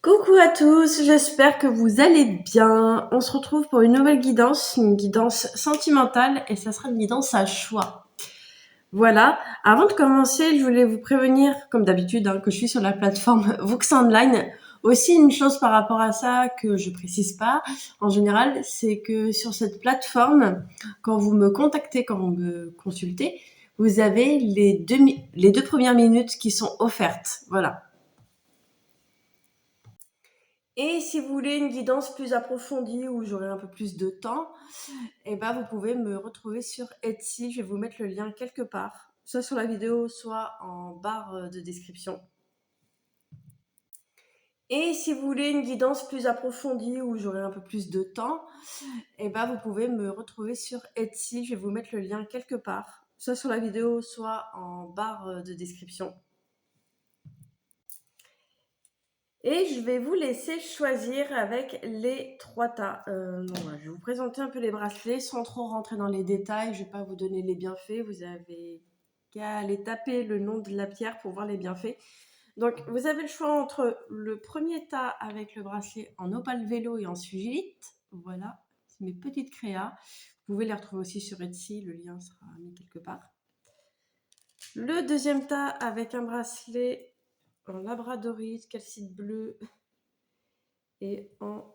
Coucou à tous, j'espère que vous allez bien. On se retrouve pour une guidance sentimentale et ça sera une guidance à choix. Voilà, avant de commencer, je voulais vous prévenir, comme d'habitude, que je suis sur la plateforme Vox Online. Aussi, une chose par rapport à ça que je précise pas, en général, c'est que sur cette plateforme, quand vous me contactez, quand vous me consultez, vous avez les deux premières minutes qui sont offertes. Voilà. Et si vous voulez une guidance plus approfondie où j'aurai un peu plus de temps, eh ben vous pouvez me retrouver sur Etsy. Je vais vous mettre le lien quelque part, soit sur la vidéo, soit en barre de description. Et si vous voulez une guidance plus approfondie où j'aurai un peu plus de temps, eh ben vous pouvez me retrouver sur Etsy. Je vais vous mettre le lien quelque part, soit sur la vidéo, soit en barre de description. Et je vais vous laisser choisir avec les trois tas. Voilà, je vais vous présenter un peu les bracelets sans trop rentrer dans les détails. Je ne vais pas vous donner les bienfaits. Vous avez qu'à aller taper le nom de la pierre pour voir les bienfaits. Donc, vous avez le choix entre le premier tas avec le bracelet en opale vélo et en sugilite. Voilà, c'est mes petites créas. Vous pouvez les retrouver aussi sur Etsy. Le lien sera mis quelque part. Le deuxième tas avec un bracelet en labradorite, calcite bleu et en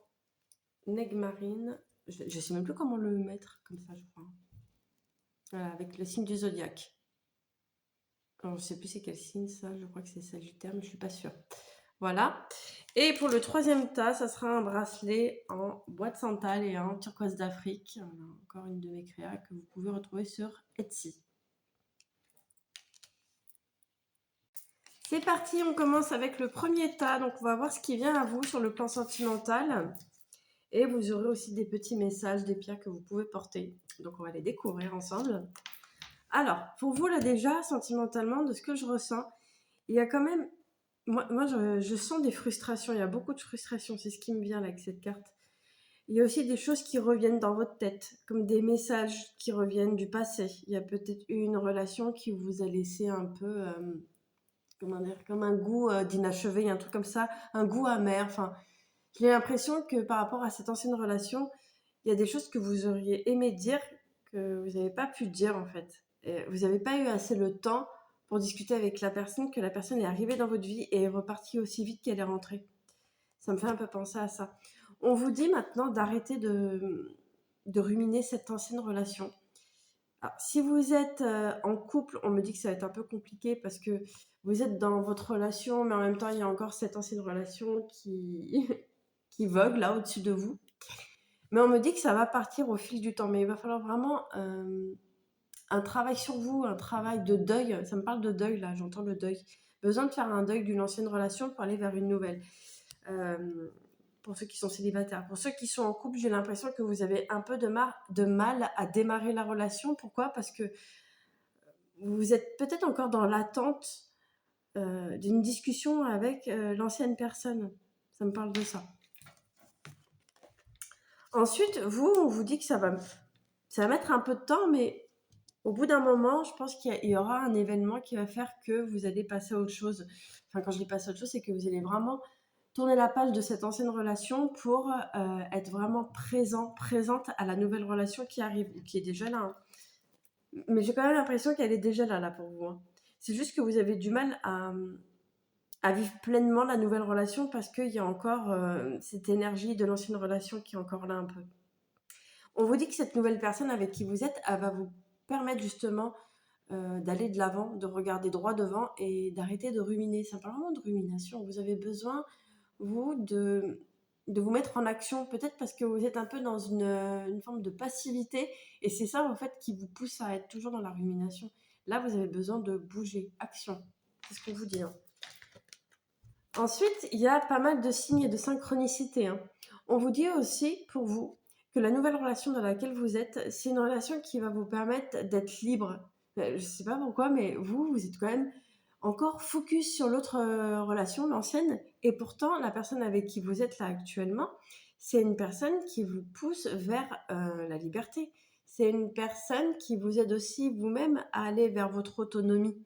aigle marine. Je ne sais même plus comment le mettre comme ça, je crois. Voilà, avec le signe du zodiaque. Alors, je ne sais plus c'est quel signe ça, je crois que c'est Sagittaire, mais je ne suis pas sûre. Voilà. Et pour le troisième tas, ça sera un bracelet en bois de santal et en turquoise d'Afrique. Voilà, encore une de mes créas que vous pouvez retrouver sur Etsy. C'est parti, on commence avec le premier tas. Donc, on va voir ce qui vient à vous sur le plan sentimental. Et vous aurez aussi des petits messages, des pierres que vous pouvez porter. Donc, on va les découvrir ensemble. Alors, pour vous, là, déjà, sentimentalement, de ce que je ressens, il y a quand même... Moi je sens des frustrations. Il y a beaucoup de frustrations. C'est ce qui me vient, là, avec cette carte. Il y a aussi des choses qui reviennent dans votre tête, comme des messages qui reviennent du passé. Il y a peut-être eu une relation qui vous a laissé un peu... comment dire, comme un goût d'inachevé, un truc comme ça, un goût amer. Enfin, j'ai l'impression que par rapport à cette ancienne relation, il y a des choses que vous auriez aimé dire que vous n'avez pas pu dire en fait. Et vous n'avez pas eu assez le temps pour discuter avec la personne, que la personne est arrivée dans votre vie et est repartie aussi vite qu'elle est rentrée. Ça me fait un peu penser à ça. On vous dit maintenant d'arrêter de ruminer cette ancienne relation. Alors, si vous êtes en couple, on me dit que ça va être un peu compliqué parce que vous êtes dans votre relation, mais en même temps, il y a encore cette ancienne relation qui, qui vogue là au-dessus de vous. Mais on me dit que ça va partir au fil du temps. Mais il va falloir vraiment un travail sur vous, un travail de deuil. Ça me parle de deuil là, j'entends le deuil. Besoin de faire un deuil d'une ancienne relation pour aller vers une nouvelle. Euh, pour ceux qui sont célibataires. Pour ceux qui sont en couple, j'ai l'impression que vous avez un peu de mal à démarrer la relation. Pourquoi? Parce que vous êtes peut-être encore dans l'attente d'une discussion avec l'ancienne personne. Ça me parle de ça. Ensuite, vous, on vous dit que ça va mettre un peu de temps, mais au bout d'un moment, je pense qu'il y aura un événement qui va faire que vous allez passer à autre chose. Enfin, quand je dis passer à autre chose, c'est que vous allez vraiment tourner la page de cette ancienne relation pour être vraiment présente à la nouvelle relation qui arrive, ou qui est déjà là. Hein. Mais j'ai quand même l'impression qu'elle est déjà là pour vous. Hein. C'est juste que vous avez du mal à vivre pleinement la nouvelle relation parce qu'il y a encore cette énergie de l'ancienne relation qui est encore là un peu. On vous dit que cette nouvelle personne avec qui vous êtes, elle va vous permettre justement d'aller de l'avant, de regarder droit devant et d'arrêter de ruminer. Ça parle vraiment de rumination. Vous avez besoin, vous, de vous mettre en action, peut-être parce que vous êtes un peu dans une forme de passivité et c'est ça en fait qui vous pousse à être toujours dans la rumination. Là, vous avez besoin de bouger, action. C'est ce qu'on vous dit. Hein. Ensuite, il y a pas mal de signes et de synchronicité. Hein. On vous dit aussi, pour vous, que la nouvelle relation dans laquelle vous êtes, c'est une relation qui va vous permettre d'être libre. Je ne sais pas pourquoi, mais vous êtes quand même encore focus sur l'autre relation, l'ancienne, et pourtant, la personne avec qui vous êtes là actuellement, c'est une personne qui vous pousse vers la liberté. C'est une personne qui vous aide aussi vous-même à aller vers votre autonomie.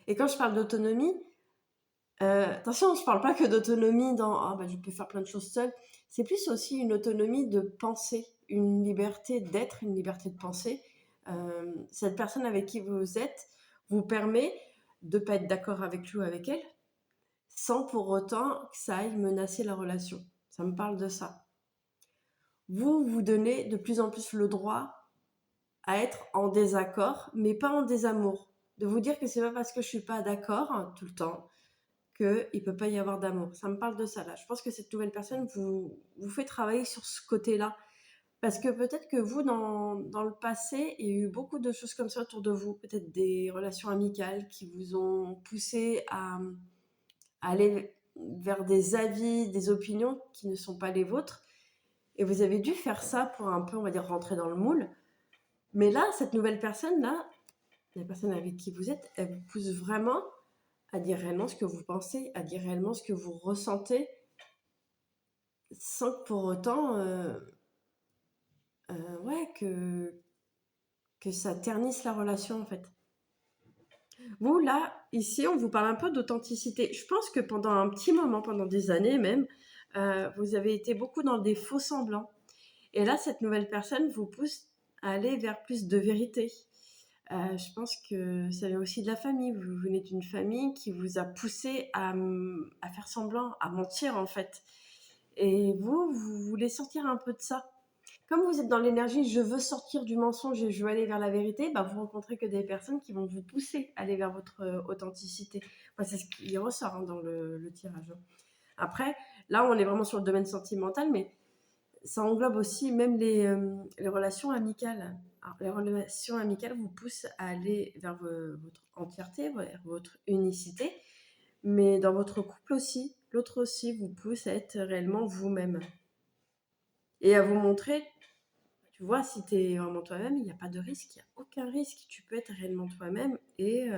Et quand je parle d'autonomie, Attention, je parle pas que d'autonomie dans ah bah je peux faire plein de choses seule. C'est plus aussi une autonomie de penser, une liberté d'être, une liberté de penser. Cette personne avec qui vous êtes vous permet de pas être d'accord avec lui ou avec elle, sans pour autant que ça aille menacer la relation. Ça me parle de ça. Vous vous donnez de plus en plus le droit à être en désaccord, mais pas en désamour. De vous dire que c'est pas parce que je suis pas d'accord tout le temps qu'il peut pas y avoir d'amour. Ça me parle de ça là. Je pense que cette nouvelle personne vous fait travailler sur ce côté-là. Parce que peut-être que vous, dans le passé, il y a eu beaucoup de choses comme ça autour de vous. Peut-être des relations amicales qui vous ont poussé à aller vers des avis, des opinions qui ne sont pas les vôtres. Et vous avez dû faire ça pour un peu, on va dire, rentrer dans le moule. Mais là, cette nouvelle personne-là, la personne avec qui vous êtes, elle vous pousse vraiment à dire réellement ce que vous pensez, à dire réellement ce que vous ressentez, sans que pour autant ouais, que ça ternisse la relation en fait. Vous, là, ici, on vous parle un peu d'authenticité. Je pense que pendant un petit moment, pendant des années même, vous avez été beaucoup dans des faux semblants. Et là, cette nouvelle personne vous pousse à aller vers plus de vérité. Je pense que ça vient aussi de la famille. Vous venez d'une famille qui vous a poussé à faire semblant, à mentir en fait. Et vous voulez sortir un peu de ça. Comme vous êtes dans l'énergie, je veux sortir du mensonge et je veux aller vers la vérité, bah vous rencontrez que des personnes qui vont vous pousser à aller vers votre authenticité. Enfin, c'est ce qui ressort hein, dans le tirage. Hein. Après, là, on est vraiment sur le domaine sentimental, mais ça englobe aussi même les relations amicales. Alors, les relations amicales vous poussent à aller vers votre entièreté, vers votre unicité, mais dans votre couple aussi, l'autre aussi vous pousse à être réellement vous-même et à vous montrer, tu vois, si tu es vraiment toi-même, il n'y a pas de risque, il n'y a aucun risque, tu peux être réellement toi-même et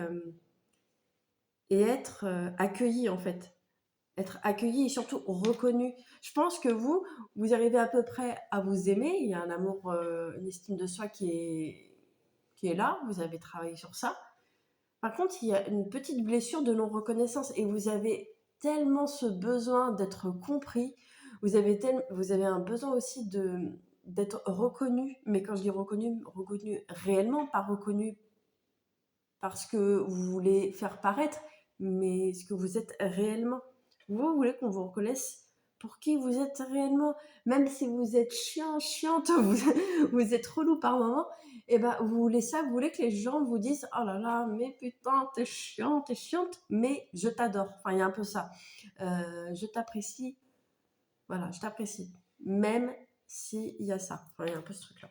être accueilli en fait. Être accueilli et surtout reconnu. Je pense que vous arrivez à peu près à vous aimer. Il y a un amour, une estime de soi qui est là. Vous avez travaillé sur ça. Par contre, il y a une petite blessure de non-reconnaissance et vous avez tellement ce besoin d'être compris. Vous avez un besoin aussi d'être reconnu. Mais quand je dis reconnu, reconnu réellement, pas reconnu parce que vous voulez faire paraître, mais ce que vous êtes réellement. Vous voulez qu'on vous reconnaisse pour qui vous êtes réellement, même si vous êtes chiante, vous êtes relou par moment, et ben vous voulez ça, vous voulez que les gens vous disent oh là là, mais putain, t'es chiante, mais je t'adore. Enfin, il y a un peu ça. Je t'apprécie, voilà, je t'apprécie, même s'il y a ça. Enfin, il y a un peu ce truc-là.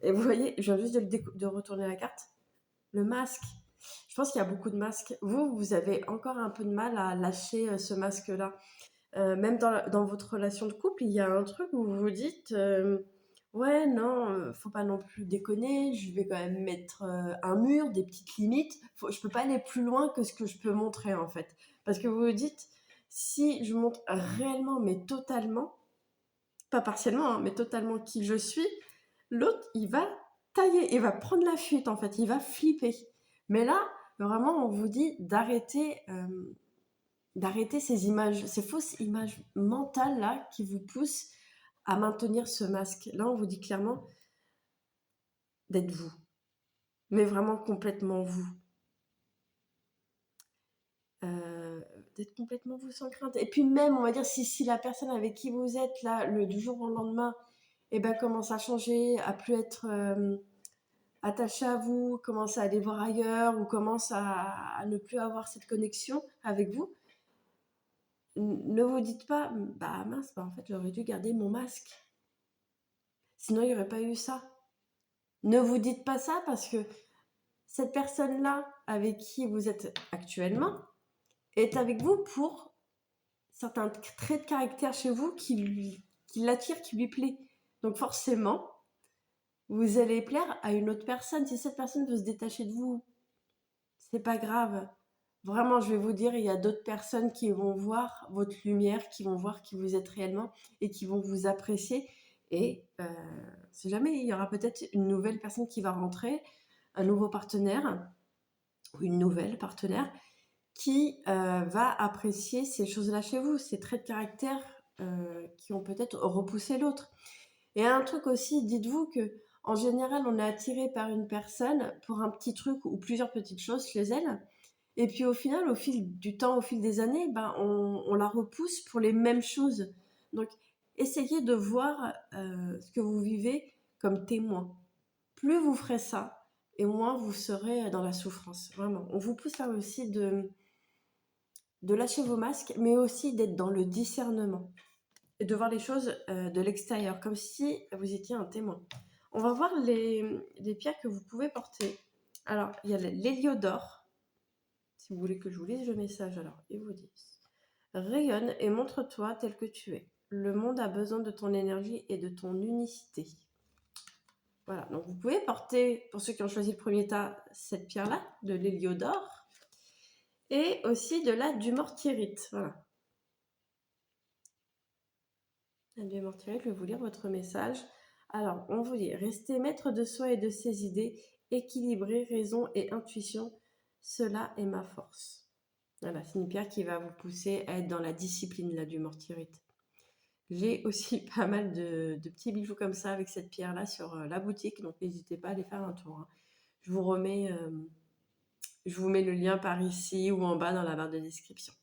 Et vous voyez, je viens juste de retourner la carte. Le masque. Je pense qu'il y a beaucoup de masques. Vous avez encore un peu de mal à lâcher ce masque-là. Même dans votre relation de couple, il y a un truc où vous vous dites ouais, non, faut pas non plus déconner, je vais quand même mettre un mur, des petites limites. Je peux pas aller plus loin que ce que je peux montrer en fait. Parce que vous vous dites si je montre réellement, mais totalement, pas partiellement, hein, mais totalement qui je suis, l'autre, il va tailler, il va prendre la fuite en fait, il va flipper. Mais là, vraiment, on vous dit d'arrêter ces images, ces fausses images mentales là qui vous poussent à maintenir ce masque. Là, on vous dit clairement d'être vous, mais vraiment complètement vous. Euh, D'être complètement vous sans crainte. Et puis même, on va dire, si la personne avec qui vous êtes là, du jour au lendemain, eh ben, commence à changer, à plus être attaché à vous, commence à aller voir ailleurs ou commence à ne plus avoir cette connexion avec vous, ne vous dites pas bah mince, bah en fait j'aurais dû garder mon masque. Sinon il n'y aurait pas eu ça. Ne vous dites pas ça parce que cette personne-là avec qui vous êtes actuellement est avec vous pour certains traits de caractère chez vous qui l'attirent, qui lui plaît. Donc forcément, vous allez plaire à une autre personne. Si cette personne veut se détacher de vous, c'est pas grave. Vraiment, je vais vous dire, il y a d'autres personnes qui vont voir votre lumière, qui vont voir qui vous êtes réellement et qui vont vous apprécier. Et si jamais, il y aura peut-être une nouvelle personne qui va rentrer, un nouveau partenaire ou une nouvelle partenaire qui va apprécier ces choses-là chez vous, ces traits de caractère qui ont peut-être repoussé l'autre. Et un truc aussi, dites-vous que en général, on est attiré par une personne pour un petit truc ou plusieurs petites choses chez elle. Et puis au final, au fil du temps, au fil des années, ben, on la repousse pour les mêmes choses. Donc, essayez de voir ce que vous vivez comme témoin. Plus vous ferez ça, et moins vous serez dans la souffrance. Vraiment. On vous pousse là aussi de lâcher vos masques, mais aussi d'être dans le discernement et de voir les choses de l'extérieur, comme si vous étiez un témoin. On va voir les pierres que vous pouvez porter. Alors, il y a l'héliodore. Si vous voulez que je vous lise le message, alors, ils vous disent: rayonne et montre-toi tel que tu es. Le monde a besoin de ton énergie et de ton unicité. Voilà, donc vous pouvez porter, pour ceux qui ont choisi le premier tas, cette pierre-là, de l'héliodore, et aussi de la dumortierite. Voilà. La dumortierite, je vais vous lire votre message. Alors, on vous dit: restez maître de soi et de ses idées, équilibrer raison et intuition, cela est ma force. Voilà, c'est une pierre qui va vous pousser à être dans la discipline, la dumortierite. J'ai aussi pas mal de petits bijoux comme ça avec cette pierre-là sur la boutique, donc n'hésitez pas à aller faire un tour. Hein. Je vous mets le lien par ici ou en bas dans la barre de description.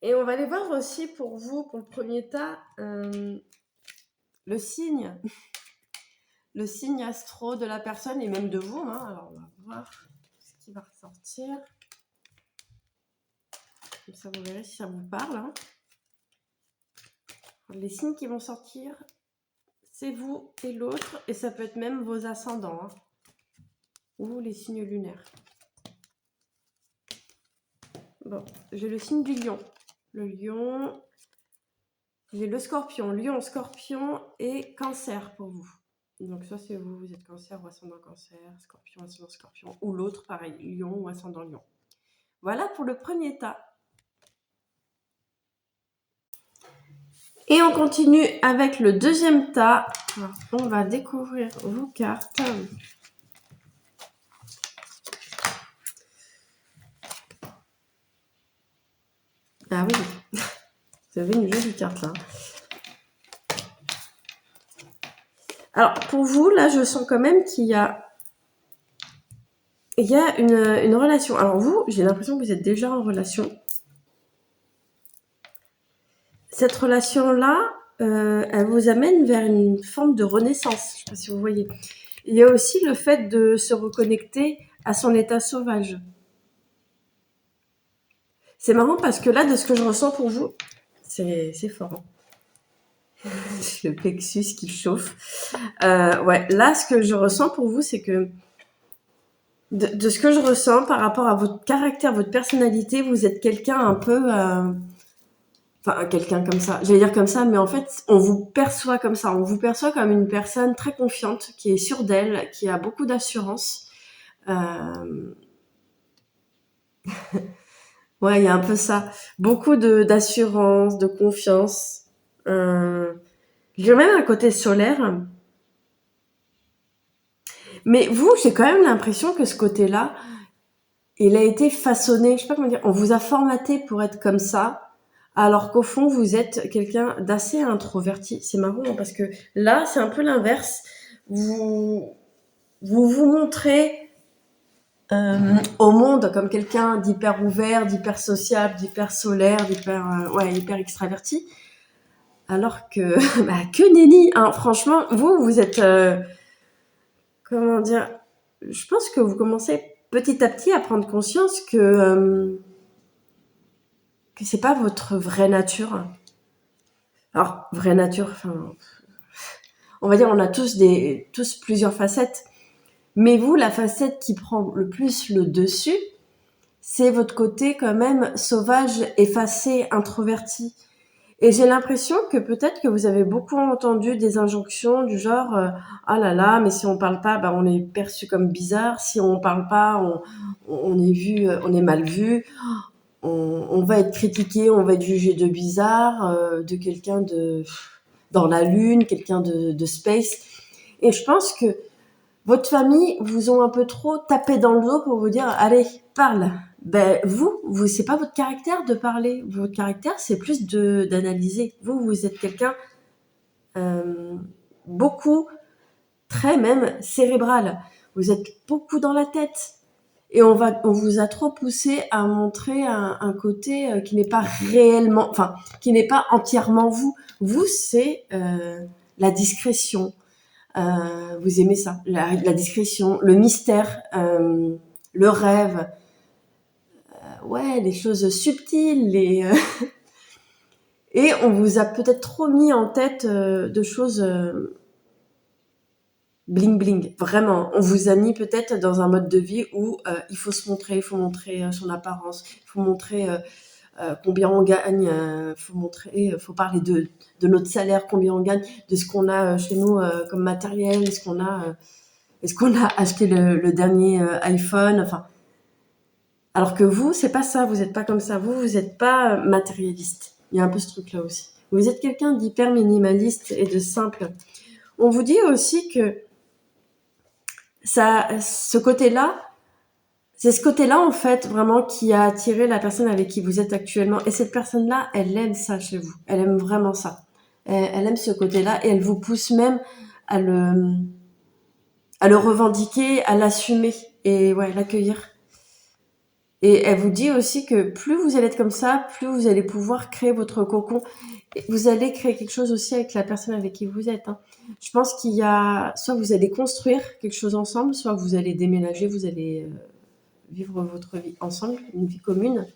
Et on va aller voir aussi pour vous, pour le premier tas, le signe. Le signe astro de la personne et même de vous. Hein. Alors, on va voir ce qui va ressortir. Comme ça, vous verrez si ça vous parle. Hein. Les signes qui vont sortir, c'est vous et l'autre. Et ça peut être même vos ascendants. Hein. Ou les signes lunaires. Bon, j'ai le signe du lion. Le lion. J'ai le scorpion. Lion, scorpion et cancer pour vous. Donc ça, c'est vous. Vous êtes cancer ou ascendant cancer. Scorpion, ascendant scorpion. Ou l'autre, pareil. Lion ou ascendant lion. Voilà pour le premier tas. Et on continue avec le deuxième tas. Alors, on va découvrir vos cartes. Ah oui, vous avez une jolie carte là. Alors pour vous, là, je sens quand même qu'il y a une relation. Alors vous, j'ai l'impression que vous êtes déjà en relation. Cette relation-là, elle vous amène vers une forme de renaissance. Je ne sais pas si vous voyez. Il y a aussi le fait de se reconnecter à son état sauvage. C'est marrant parce que là, de ce que je ressens pour vous, c'est fort. Hein. Le plexus qui chauffe. Ouais, là, ce que je ressens pour vous, c'est que de ce que je ressens par rapport à votre caractère, votre personnalité, vous êtes quelqu'un un peu... Enfin, quelqu'un comme ça. J'allais dire comme ça, mais en fait, on vous perçoit comme ça. On vous perçoit comme une personne très confiante, qui est sûre d'elle, qui a beaucoup d'assurance. Ouais, il y a un peu ça. Beaucoup d'assurance, de confiance. J'ai même un côté solaire. Mais vous, j'ai quand même l'impression que ce côté-là, il a été façonné, je sais pas comment dire, on vous a formaté pour être comme ça, alors qu'au fond, vous êtes quelqu'un d'assez introverti. C'est marrant, hein, parce que là, c'est un peu l'inverse. Vous vous montrez au monde comme quelqu'un d'hyper ouvert, d'hyper sociable, d'hyper solaire, hyper extraverti. Alors que, bah, que nenni, hein. Franchement, vous êtes, comment dire, je pense que vous commencez petit à petit à prendre conscience que c'est pas votre vraie nature. Alors, vraie nature, enfin, on va dire, on a tous plusieurs facettes. Mais vous, la facette qui prend le plus le dessus, c'est votre côté quand même sauvage, effacé, introverti. Et j'ai l'impression que peut-être que vous avez beaucoup entendu des injonctions du genre ah là là, mais si on parle pas, bah on est perçu comme bizarre. Si on parle pas, on est vu, on est mal vu. On va être critiqué, on va être jugé de bizarre, de quelqu'un de dans la lune, quelqu'un de space. Et je pense que Votre famille vous ont un peu trop tapé dans le dos pour vous dire « Allez, parle ». Ben, vous c'est pas votre caractère de parler. Votre caractère, c'est plus d'analyser. Vous êtes quelqu'un beaucoup, très même cérébral. Vous êtes beaucoup dans la tête. Et on vous a trop poussé à montrer un côté qui n'est pas réellement, enfin, qui n'est pas entièrement vous. Vous, c'est la discrétion. Vous aimez ça, la discrétion, le mystère, le rêve. Ouais, les choses subtiles. Et on vous a peut-être trop mis en tête de choses bling bling, vraiment. On vous a mis peut-être dans un mode de vie où il faut se montrer, il faut montrer son apparence, il faut montrer combien on gagne, faut parler de notre salaire, combien on gagne, de ce qu'on a chez nous comme matériel, est-ce qu'on a acheté le dernier iPhone, enfin. Alors que vous, c'est pas ça, vous n'êtes pas comme ça, vous n'êtes pas matérialiste. Il y a un peu ce truc-là aussi. Vous êtes quelqu'un d'hyper minimaliste et de simple. On vous dit aussi que ce côté-là, c'est ce côté-là, en fait, vraiment, qui a attiré la personne avec qui vous êtes actuellement. Et cette personne-là, elle aime ça chez vous. Elle aime vraiment ça. Elle aime ce côté-là et elle vous pousse même à le revendiquer, à l'assumer et ouais, l'accueillir. Et elle vous dit aussi que plus vous allez être comme ça, plus vous allez pouvoir créer votre cocon. Et vous allez créer quelque chose aussi avec la personne avec qui vous êtes. Hein. Je pense qu'il y a... Soit vous allez construire quelque chose ensemble, soit vous allez déménager, vous allez vivre votre vie ensemble, une vie commune.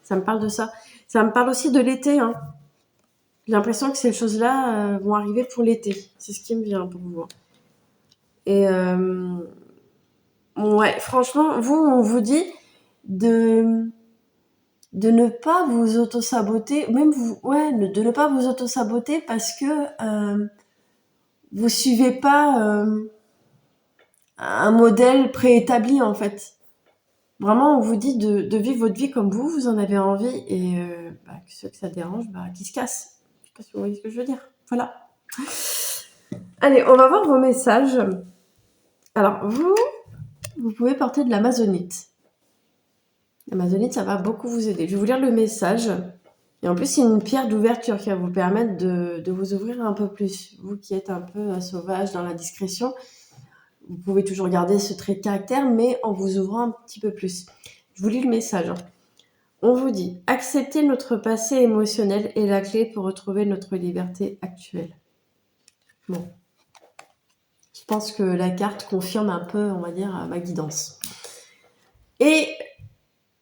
Ça me parle de ça. Ça me parle aussi de l'été. Hein. J'ai l'impression que ces choses-là vont arriver pour l'été. C'est ce qui me vient pour vous. Et ouais, franchement, vous, on vous dit de ne pas vous auto-saboter, même vous, ouais, de ne pas vous auto-saboter parce que vous suivez pas un modèle préétabli en fait. Vraiment, on vous dit de vivre votre vie comme vous en avez envie et ceux que ça dérange, qu'ils se cassent. Je sais pas si vous voyez ce que je veux dire. Voilà. Allez, on va voir vos messages. Alors, vous pouvez porter de l'amazonite. L'amazonite, ça va beaucoup vous aider. Je vais vous lire le message. Et en plus, c'est une pierre d'ouverture qui va vous permettre de vous ouvrir un peu plus. Vous qui êtes un peu sauvage dans la discrétion, vous pouvez toujours garder ce trait de caractère, mais en vous ouvrant un petit peu plus. Je vous lis le message. On vous dit « Accepter notre passé émotionnel est la clé pour retrouver notre liberté actuelle. » Bon. Je pense que la carte confirme un peu, on va dire, ma guidance. Et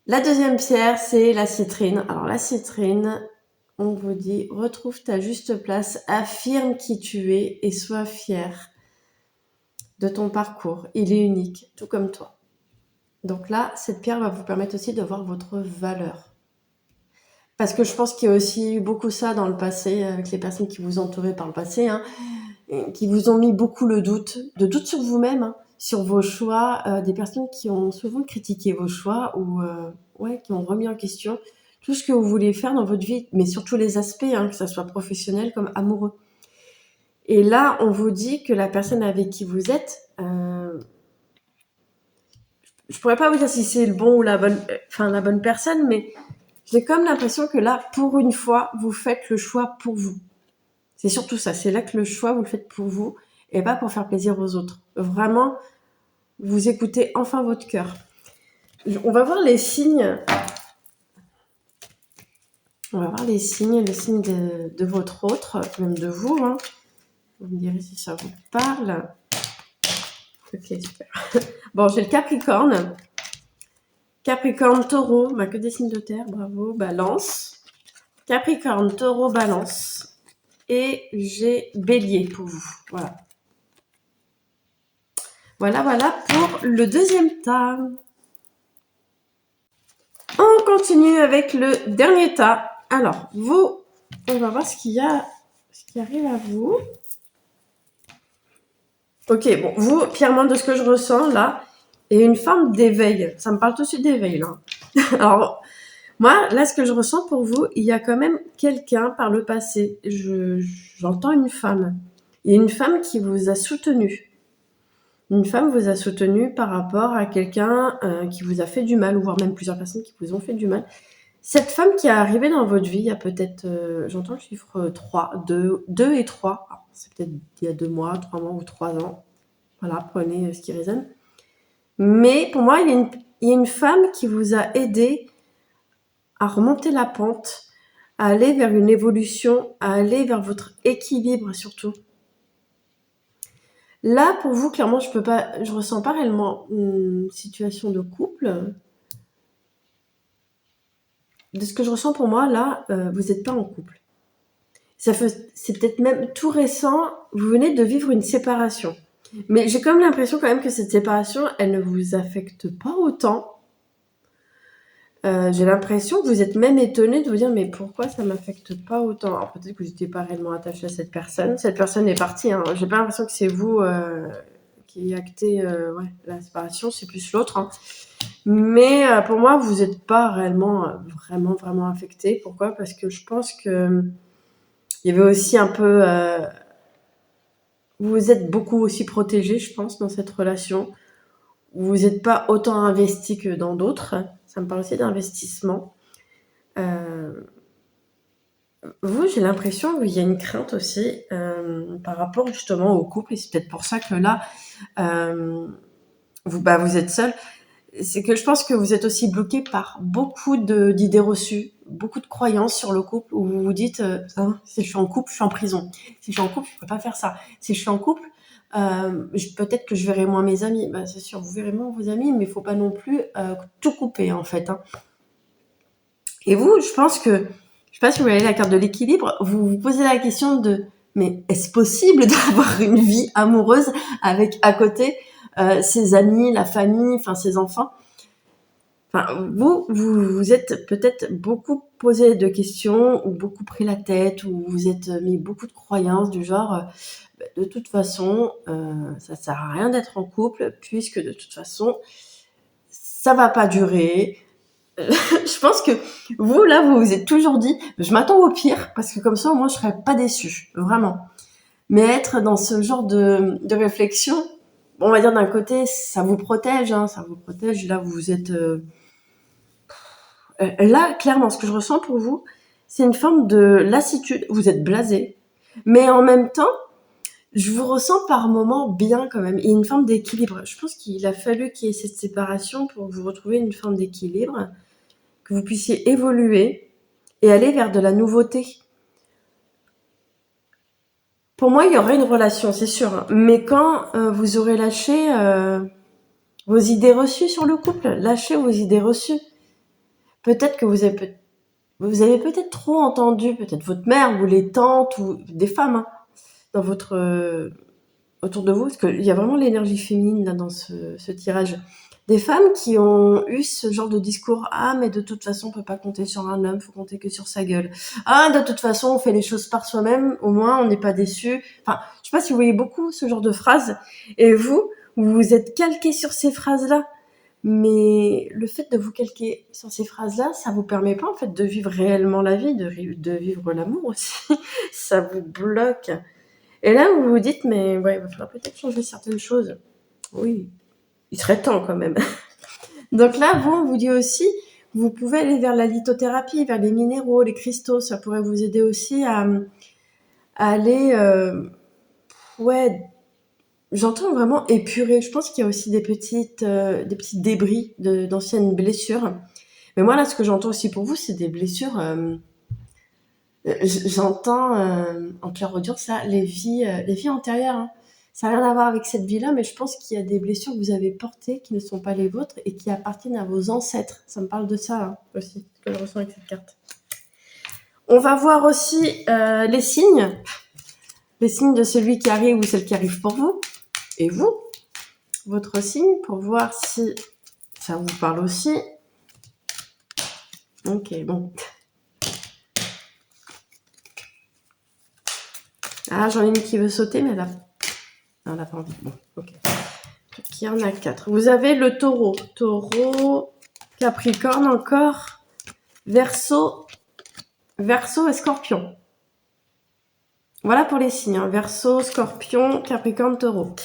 la deuxième pierre, c'est la citrine. Alors la citrine, on vous dit « Retrouve ta juste place, affirme qui tu es et sois fier de ton parcours. Il est unique, tout comme toi. » Donc là, cette pierre va vous permettre aussi de voir votre valeur. Parce que je pense qu'il y a aussi eu beaucoup ça dans le passé, avec les personnes qui vous entouraient par le passé, hein, qui vous ont mis beaucoup de doute sur vous-même, hein, sur vos choix, des personnes qui ont souvent critiqué vos choix ou qui ont remis en question tout ce que vous voulez faire dans votre vie, mais sur tous les aspects, hein, que ce soit professionnel comme amoureux. Et là, on vous dit que la personne avec qui vous êtes, je pourrais pas vous dire si c'est le bon ou la bonne personne, mais j'ai comme l'impression que là, pour une fois, vous faites le choix pour vous. C'est surtout ça, c'est là que le choix, vous le faites pour vous et pas pour faire plaisir aux autres. Vraiment, vous écoutez enfin votre cœur. On va voir les signes. On va voir les signes de votre autre, même de vous. Hein. Vous me direz si ça vous parle. Ok, super. Bon, j'ai le Capricorne. Capricorne, Taureau, que des signes de terre, bravo. Balance. Capricorne, Taureau, Balance. Et j'ai Bélier pour vous. Voilà. Voilà pour le deuxième tas. On continue avec le dernier tas. Alors, vous, on va voir ce qui arrive à vous. Ok, bon, vous, clairement, de ce que je ressens là, et une forme d'éveil. Ça me parle tout de suite d'éveil, là. Alors, moi, là, ce que je ressens pour vous, il y a quand même quelqu'un par le passé. J'entends une femme. Il y a une femme qui vous a soutenu. Une femme vous a soutenu par rapport à quelqu'un qui vous a fait du mal, ou voire même plusieurs personnes qui vous ont fait du mal. Cette femme qui est arrivée dans votre vie il y a peut-être, j'entends le chiffre 3, 2 et 3. Alors, c'est peut-être il y a 2 mois, 3 mois ou 3 ans. Voilà, prenez ce qui résonne. Mais pour moi, il y a une femme qui vous a aidé à remonter la pente, à aller vers une évolution, à aller vers votre équilibre surtout. Là, pour vous, clairement, je ressens pas réellement une situation de couple. De ce que je ressens pour moi, là, vous n'êtes pas en couple. C'est peut-être même tout récent, vous venez de vivre une séparation. Mais j'ai quand même l'impression quand même que cette séparation, elle ne vous affecte pas autant. J'ai l'impression que vous êtes même étonné de vous dire: «Mais pourquoi ça m'affecte pas autant?» Alors peut-être que vous n'étiez pas réellement attaché à cette personne. Cette personne est partie, hein. J'ai pas l'impression que c'est vous, qui actez, ouais, la séparation, c'est plus l'autre, hein. Mais pour moi, vous n'êtes pas réellement, vraiment affecté. Pourquoi? Parce que je pense que il y avait aussi un peu, vous vous êtes beaucoup aussi protégé, je pense, dans cette relation. Vous n'êtes pas autant investi que dans d'autres. Ça me parle aussi d'investissement. Vous, j'ai l'impression qu'il y a une crainte aussi par rapport justement au couple, et c'est peut-être pour ça que là, vous êtes seul. C'est que je pense que vous êtes aussi bloqué par beaucoup d'idées reçues, beaucoup de croyances sur le couple, où vous vous dites si je suis en couple, je suis en prison. Si je suis en couple, je ne peux pas faire ça. Si je suis en couple, peut-être que je verrai moins mes amis. Bah, c'est sûr, vous verrez moins vos amis, mais il ne faut pas non plus tout couper en fait, hein. Et vous, je pense que, je ne sais pas si vous voyez la carte de l'équilibre, vous vous posez la question de mais est-ce possible d'avoir une vie amoureuse avec à côté ses amis, la famille, enfin ses enfants? Enfin, vous êtes peut-être beaucoup posé de questions, ou beaucoup pris la tête, ou vous êtes mis beaucoup de croyances du genre de toute façon, ça sert à rien d'être en couple, puisque de toute façon, ça va pas durer. Je pense que vous, là, vous vous êtes toujours dit, je m'attends au pire, parce que comme ça, au moins, je serais pas déçue, vraiment. Mais être dans ce genre de réflexion, on va dire d'un côté, ça vous protège, hein, ça vous protège. Là, vous êtes... là, clairement, ce que je ressens pour vous, c'est une forme de lassitude. Vous êtes blasé, mais en même temps, je vous ressens par moments bien quand même. Il y a une forme d'équilibre. Je pense qu'il a fallu qu'il y ait cette séparation pour vous retrouver une forme d'équilibre, que vous puissiez évoluer et aller vers de la nouveauté. Pour moi, il y aurait une relation, c'est sûr, hein. Mais quand vous aurez lâché vos idées reçues sur le couple, lâchez vos idées reçues. Peut-être que vous avez peut-être trop entendu, peut-être votre mère ou les tantes ou des femmes, hein, dans votre autour de vous, parce qu'il y a vraiment l'énergie féminine là dans ce tirage. Des femmes qui ont eu ce genre de discours: ah, mais de toute façon, on peut pas compter sur un homme, faut compter que sur sa gueule. Ah, de toute façon, on fait les choses par soi-même, au moins on n'est pas déçu. Enfin, je sais pas si vous voyez beaucoup ce genre de phrases, et vous vous êtes calqué sur ces phrases-là. Mais le fait de vous calquer sur ces phrases-là, ça vous permet pas en fait de vivre réellement la vie, de vivre l'amour aussi. Ça vous bloque. Et là, vous vous dites, mais ouais, il va falloir peut-être changer certaines choses. Oui, il serait temps quand même. Donc là, on vous dit aussi, vous pouvez aller vers la lithothérapie, vers les minéraux, les cristaux. Ça pourrait vous aider aussi à aller, ouais, j'entends vraiment épurer. Je pense qu'il y a aussi des petits débris d'anciennes blessures. Mais moi, là, ce que j'entends aussi pour vous, c'est des blessures. J'entends en clair-audience ça, les vies antérieures, hein. Ça n'a rien à voir avec cette vie-là, mais je pense qu'il y a des blessures que vous avez portées qui ne sont pas les vôtres et qui appartiennent à vos ancêtres. Ça me parle de ça, hein, aussi, ce que je ressens avec cette carte. On va voir aussi les signes de celui qui arrive ou celle qui arrive pour vous. Et vous, votre signe, pour voir si ça vous parle aussi. Ok, bon. Ah, j'en ai une qui veut sauter, mais elle n'a pas envie. Bon, ok. Il y en a 4. Vous avez le taureau. Taureau, Capricorne encore, Verseau et Scorpion. Voilà pour les signes, hein. Verseau, Scorpion, Capricorne, Taureau.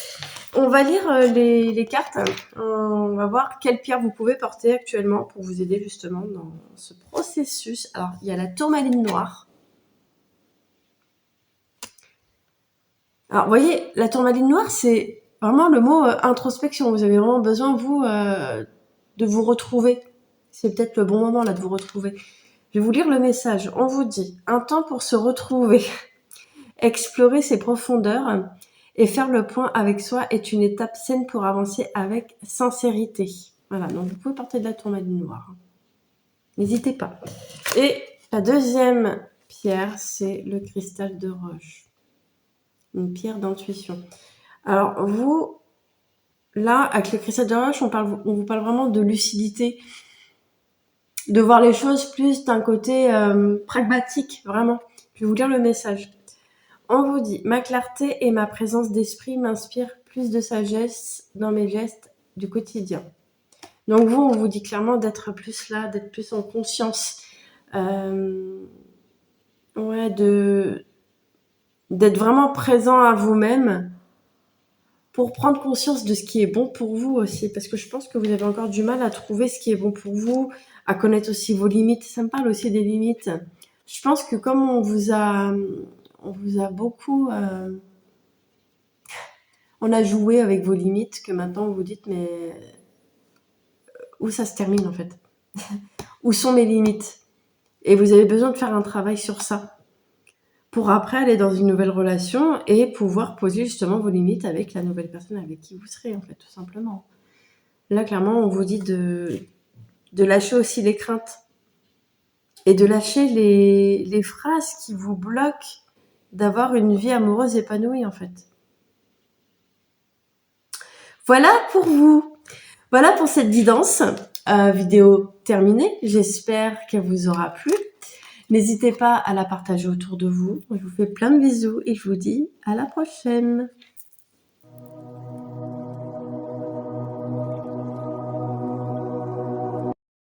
On va lire les cartes. On va voir quelle pierre vous pouvez porter actuellement pour vous aider justement dans ce processus. Alors, il y a la tourmaline noire. Alors, vous voyez, la tourmaline noire, c'est vraiment le mot introspection. Vous avez vraiment besoin, vous, de vous retrouver. C'est peut-être le bon moment, là, de vous retrouver. Je vais vous lire le message. On vous dit, un temps pour se retrouver, explorer ses profondeurs et faire le point avec soi est une étape saine pour avancer avec sincérité. Voilà, donc vous pouvez porter de la tourmaline noire. N'hésitez pas. Et la deuxième pierre, c'est le cristal de roche. Une pierre d'intuition. Alors, vous, là, avec le cristal de roche, on vous parle vraiment de lucidité, de voir les choses plus d'un côté pragmatique, vraiment. Je vais vous lire le message. On vous dit, ma clarté et ma présence d'esprit m'inspirent plus de sagesse dans mes gestes du quotidien. Donc vous, on vous dit clairement d'être plus là, d'être plus en conscience, ouais, d'être vraiment présent à vous-même pour prendre conscience de ce qui est bon pour vous aussi, parce que je pense que vous avez encore du mal à trouver ce qui est bon pour vous, à connaître aussi vos limites. Ça me parle aussi des limites. Je pense que comme on vous a beaucoup... on a joué avec vos limites, que maintenant vous dites, mais où ça se termine en fait? Où sont mes limites? Et vous avez besoin de faire un travail sur ça pour après aller dans une nouvelle relation et pouvoir poser justement vos limites avec la nouvelle personne avec qui vous serez en fait, tout simplement. Là, clairement, on vous dit de lâcher aussi les craintes et de lâcher les phrases qui vous bloquent d'avoir une vie amoureuse épanouie en fait. Voilà pour vous. Voilà pour cette guidance. Vidéo terminée. J'espère qu'elle vous aura plu. N'hésitez pas à la partager autour de vous. Je vous fais plein de bisous et je vous dis à la prochaine.